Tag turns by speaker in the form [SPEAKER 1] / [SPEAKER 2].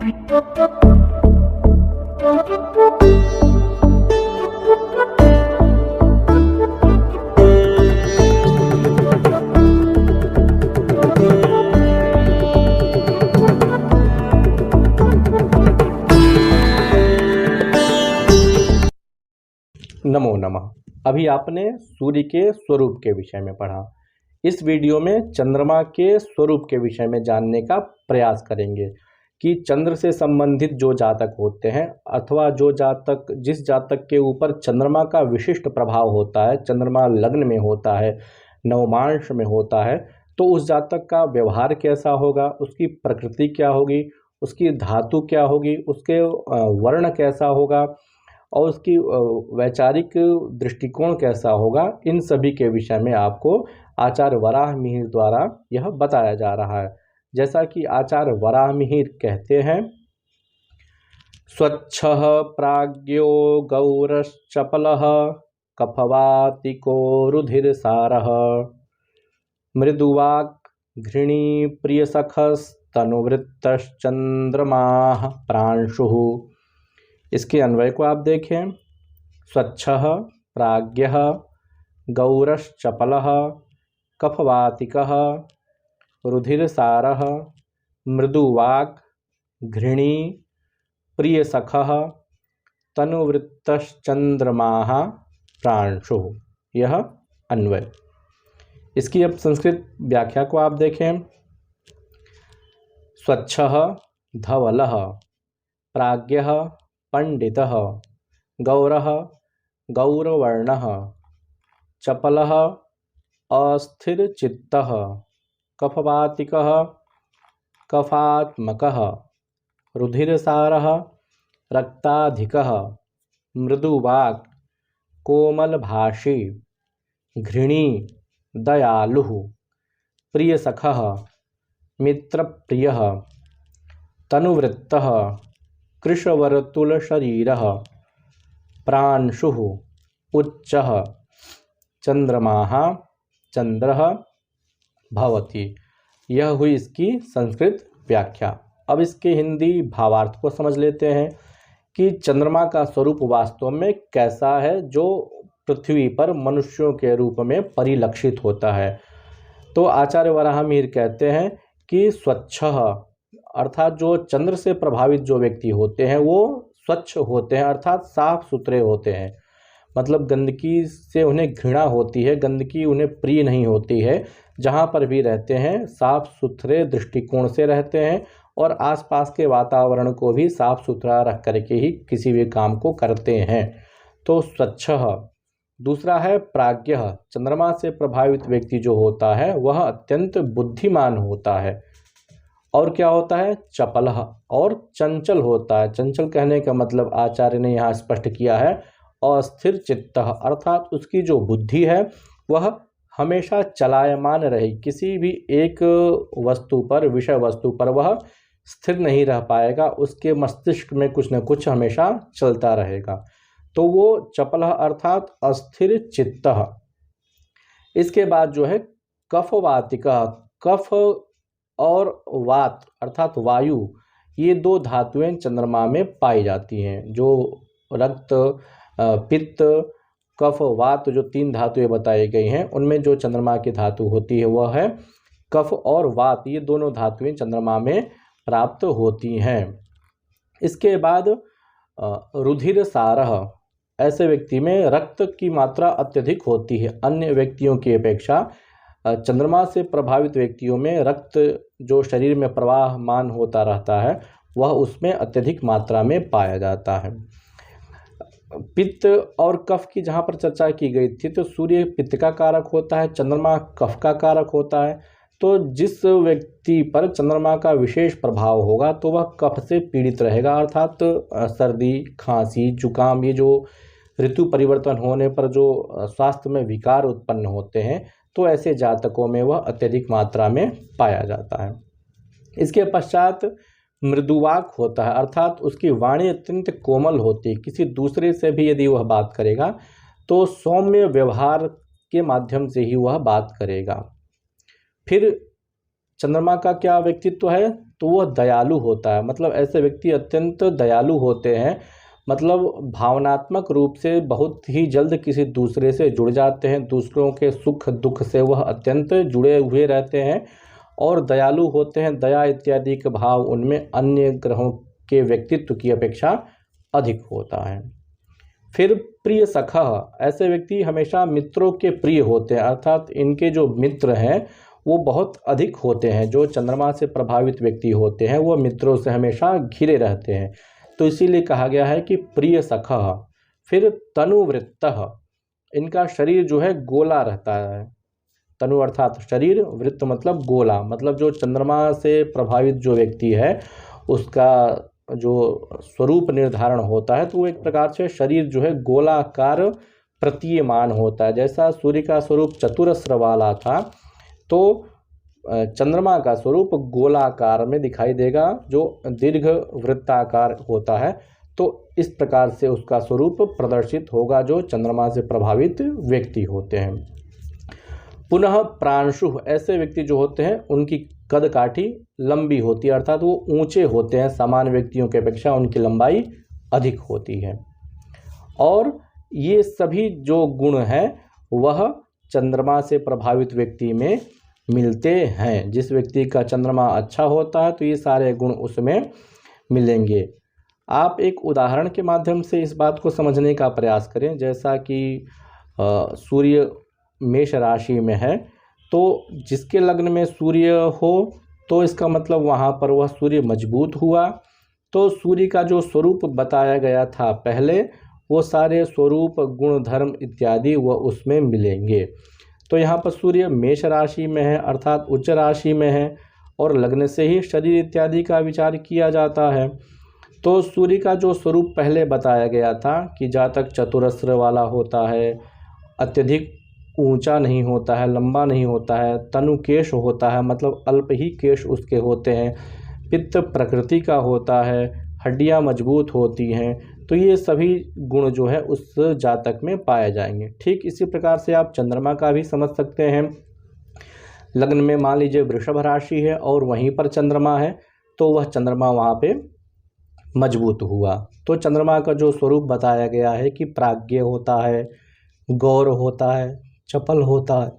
[SPEAKER 1] नमो नमः। अभी आपने सूर्य के स्वरूप के विषय में पढ़ा। इस वीडियो में चंद्रमा के स्वरूप के विषय में जानने का प्रयास करेंगे कि चंद्र से संबंधित जो जातक होते हैं अथवा जिस जातक के ऊपर चंद्रमा का विशिष्ट प्रभाव होता है, चंद्रमा लग्न में होता है, नवमांश में होता है, तो उस जातक का व्यवहार कैसा होगा, उसकी प्रकृति क्या होगी, उसकी धातु क्या होगी, उसके वर्ण कैसा होगा और उसकी वैचारिक दृष्टिकोण कैसा होगा, इन सभी के विषय में आपको आचार्य वराह मिहिर द्वारा यह बताया जा रहा है। जैसा कि आचार्य वराह मिहिर कहते हैं, स्वच्छः प्राज्ञो गौरश्चपलः कफवातिको रुधिरसारः मृदुवाक् घृणी प्रियसखस्तनुवृत्तश्चंद्रमाः प्रांशुः। इसके अन्वय को आप देखें। स्वच्छः प्राज्ञः गौरश्चपलः कफवातिकः रुधिरसारः मृदुवाक् घृणी प्रियसखः तनुवृत्तश्चंद्रमाः प्रांशुः। यह अन्वय। इसकी अब संस्कृत व्याख्या को आप देखें। स्वच्छः धवलः प्राज्ञः पंडितः गौरः गौरवर्णः चपलः अस्थिरचित्तः कफवातिकः कफात्मकः रुधिरसारः रक्ताधिकः मृदुवाक् कोमलभाषी घृणी दयालुः प्रियसखः मित्रप्रियः तनुवृत्तः कृशवर्तुलशरीरः प्रांशुः उच्चः चंद्रमाः चंद्रः भवति। यह हुई इसकी संस्कृत व्याख्या। अब इसके हिंदी भावार्थ को समझ लेते हैं कि चंद्रमा का स्वरूप वास्तव में कैसा है जो पृथ्वी पर मनुष्यों के रूप में परिलक्षित होता है। तो आचार्य वराह मिहिर कहते हैं कि स्वच्छः अर्थात जो चंद्र से प्रभावित जो व्यक्ति होते हैं वो स्वच्छ होते हैं, अर्थात साफ सुथरे होते हैं। मतलब गंदगी से उन्हें घृणा होती है, गंदगी उन्हें प्रिय नहीं होती है। जहाँ पर भी रहते हैं साफ सुथरे दृष्टिकोण से रहते हैं और आसपास के वातावरण को भी साफ सुथरा रख करके ही किसी भी काम को करते हैं। तो स्वच्छः। दूसरा है प्राज्ञः। चंद्रमा से प्रभावित व्यक्ति जो होता है वह अत्यंत बुद्धिमान होता है। और क्या होता है? चपलः और चंचल होता है। चंचल कहने का मतलब आचार्य ने यहाँ स्पष्ट किया है अस्थिर चित्तः, अर्थात उसकी जो बुद्धि है वह हमेशा चलायमान रहे, किसी भी एक वस्तु पर, विषय वस्तु पर वह स्थिर नहीं रह पाएगा, उसके मस्तिष्क में कुछ न कुछ हमेशा चलता रहेगा। तो वो चपलः अर्थात अस्थिर चित्तः। इसके बाद जो है कफवातिकः। कफ और वात अर्थात वायु, ये दो धातुएं चंद्रमा में पाई जाती हैं। जो रक्त, पित्त, कफ, वात, जो तीन धातुएं बताई गई हैं उनमें जो चंद्रमा की धातु होती है वह है कफ और वात। ये दोनों धातुएं चंद्रमा में प्राप्त होती हैं। इसके बाद रुधिरसारः। ऐसे व्यक्ति में रक्त की मात्रा अत्यधिक होती है। अन्य व्यक्तियों की अपेक्षा चंद्रमा से प्रभावित व्यक्तियों में रक्त जो शरीर में प्रवाहमान होता रहता है वह उसमें अत्यधिक मात्रा में पाया जाता है। पित्त और कफ की जहाँ पर चर्चा की गई थी तो सूर्य पित्त का कारक होता है, चंद्रमा कफ का कारक होता है। तो जिस व्यक्ति पर चंद्रमा का विशेष प्रभाव होगा तो वह कफ से पीड़ित रहेगा, अर्थात सर्दी, खांसी, जुकाम, ये जो ऋतु परिवर्तन होने पर जो स्वास्थ्य में विकार उत्पन्न होते हैं तो ऐसे जातकों में वह अत्यधिक मात्रा में पाया जाता है। इसके पश्चात मृदुवाक होता है, अर्थात उसकी वाणी अत्यंत कोमल होती है। किसी दूसरे से भी यदि वह बात करेगा तो सौम्य व्यवहार के माध्यम से ही वह बात करेगा। फिर चंद्रमा का क्या व्यक्तित्व है? तो वह दयालु होता है। मतलब ऐसे व्यक्ति अत्यंत दयालु होते हैं, मतलब भावनात्मक रूप से बहुत ही जल्द किसी दूसरे से जुड़ जाते हैं, दूसरों के सुख दुख से वह अत्यंत जुड़े हुए रहते हैं और दयालु होते हैं। दया इत्यादि के भाव उनमें अन्य ग्रहों के व्यक्तित्व की अपेक्षा अधिक होता है। फिर प्रिय सखा, ऐसे व्यक्ति हमेशा मित्रों के प्रिय होते हैं, अर्थात इनके जो मित्र हैं वो बहुत अधिक होते हैं। जो चंद्रमा से प्रभावित व्यक्ति होते हैं वह मित्रों से हमेशा घिरे रहते हैं, तो इसीलिए कहा गया है कि प्रिय सखा। फिर तनुवृत्तः, इनका शरीर जो है गोला रहता है। तनु अर्थात शरीर, वृत्त मतलब गोला, मतलब जो चंद्रमा से प्रभावित जो व्यक्ति है उसका जो स्वरूप निर्धारण होता है तो वो एक प्रकार से शरीर जो है गोलाकार प्रतीयमान होता है। जैसा सूर्य का स्वरूप चतुरस्र वाला था तो चंद्रमा का स्वरूप गोलाकार में दिखाई देगा, जो दीर्घ वृत्ताकार होता है। तो इस प्रकार से उसका स्वरूप प्रदर्शित होगा जो चंद्रमा से प्रभावित व्यक्ति होते हैं। पुनः प्रांशु, ऐसे व्यक्ति जो होते हैं उनकी कद काठी लंबी होती है, अर्थात वो ऊंचे होते हैं, सामान्य व्यक्तियों की अपेक्षा उनकी लंबाई अधिक होती है। और ये सभी जो गुण हैं वह चंद्रमा से प्रभावित व्यक्ति में मिलते हैं। जिस व्यक्ति का चंद्रमा अच्छा होता है तो ये सारे गुण उसमें मिलेंगे। आप एक उदाहरण के माध्यम से इस बात को समझने का प्रयास करें। जैसा कि सूर्य मेष राशि में है तो जिसके लग्न में सूर्य हो तो इसका मतलब वहाँ पर वह सूर्य मजबूत हुआ। तो सूर्य का जो स्वरूप बताया गया था पहले, वो सारे स्वरूप गुण धर्म इत्यादि वह उसमें मिलेंगे। तो यहाँ पर सूर्य मेष राशि में है अर्थात उच्च राशि में है और लग्न से ही शरीर इत्यादि का विचार किया जाता है। तो सूर्य का जो स्वरूप पहले बताया गया था कि जातक चतुरस्र वाला होता है, अत्यधिक ऊंचा नहीं होता है, लंबा नहीं होता है, तनुकेश होता है, मतलब अल्प ही केश उसके होते हैं, पित्त प्रकृति का होता है, हड्डियां मजबूत होती हैं। तो ये सभी गुण जो है उस जातक में पाए जाएंगे। ठीक इसी प्रकार से आप चंद्रमा का भी समझ सकते हैं। लग्न में मान लीजिए वृषभ राशि है और वहीं पर चंद्रमा है तो वह चंद्रमा वहाँ पे मजबूत हुआ। तो चंद्रमा का जो स्वरूप बताया गया है कि प्राज्ञ होता है, गौर होता है, चपल होता है।